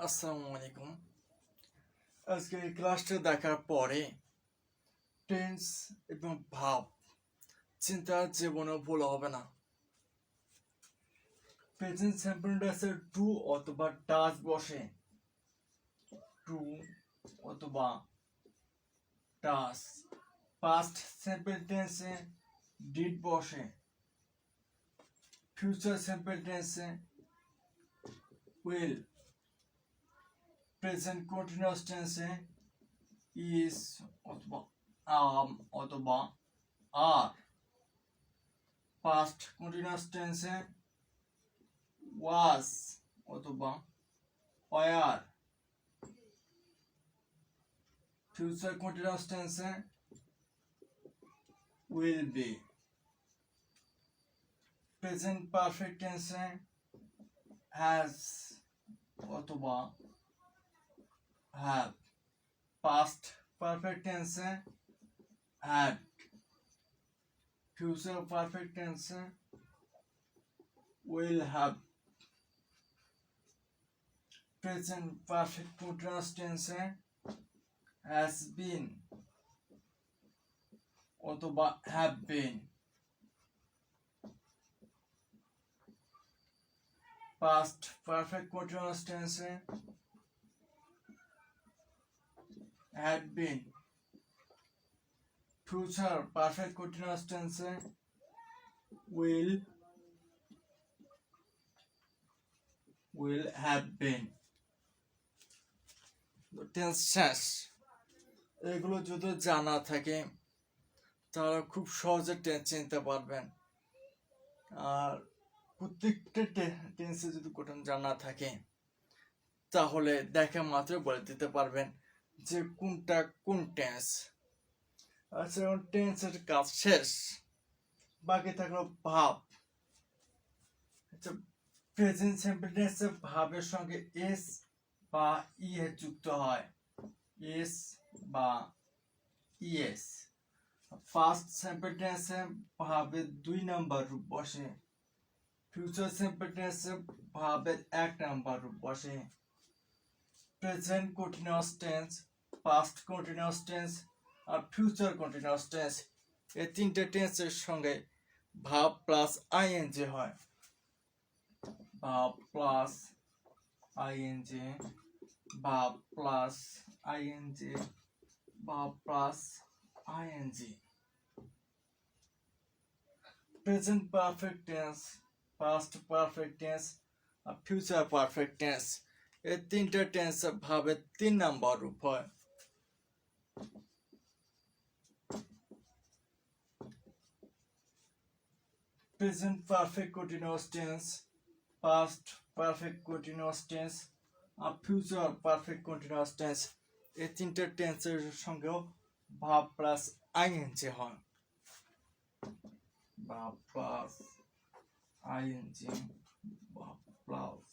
আসসালামু আলাইকুম। আজকে এই ক্লাসটা দেখার পরে টেন্স এবং ভাব চিন্তা জীবনে ভুল হবে না। প্রেজেন্ট সিম্পল টেন্সে টু অথবা ডাজ বসে, টু অথবা ডাজ। পাস্ট সিম্পল টেন্সে ডিড বসে, ফিউচার সিম্পল টেন্সে উইল, প্রেজেন্ট কন্টিনিউয়াস টেন্সে ইজ অথবা অথবা আর, পাস্ট কন্টিনিউয়াস টেন্সে was অথবা were, ফিউচার কন্টিনিউয়াস টেন্সে will be, প্রেজেন্ট পারফেক্ট টেন্সে has অথবা have, পাস্ট পারফেক্ট টেন্সে had, ফিউচার পারফেক্ট টেন্সে will have, present perfect continuous টেন্সে has been অথবা have been, past perfect continuous টেন্সে had been, future perfect continuous টেন্সে will have been। Tense শেষ। এগুলো যদি জানা থাকে তারা খুব সহজে টেন্স চিনতে পারবেন। আর প্রত্যেকটা টেন্সে যদি কোথাও জানা থাকে তাহলে দেখা মাত্র বলে দিতে পারবেন যে কোনটা কোন টেন্স। আচ্ছা, এখন টেন্সের কাজ শেষ, বাকি থাকলো ভাব। আচ্ছা, প্রেজেন্ট সিম্পল টেন্সে ভাবের সঙ্গে এস বা ইএস যুক্ত হয়, এস বা ইএস। ফার্স্ট সিম্পল টেন্সে ভাবের 2 নাম্বার রূপ বসে, ফিউচার সিম্পল টেন্সে ভাবের 1 নাম্বার রূপ বসে। Present continuous tense, past continuous tense আর ফিউচার কন্টিনিউয়াস টেন্স, এই তিনটে টেন্সের সঙ্গে ভাব প্লাস আইএনজি হয়। ভাব প্লাস আইএনজি, ভাব প্লাস আইএনজি, ভাব plus ING. Present perfect tense, past perfect tense আর ফিউচার পারফেক্ট টেন্স, এই তিনটা টেন্স ভাবের 3 নাম্বার রূপ হয়। Present perfect continuous tense, past perfect continuous tense আর ফিউচার পারফেক্ট কন্টিনিউয়াস টেন্স, এই তিনটা টেন্সের সঙ্গেও ভাব প্লাস আইএনজি হয়। ভাব প্লাস আইএনজি, ভাব প্লাস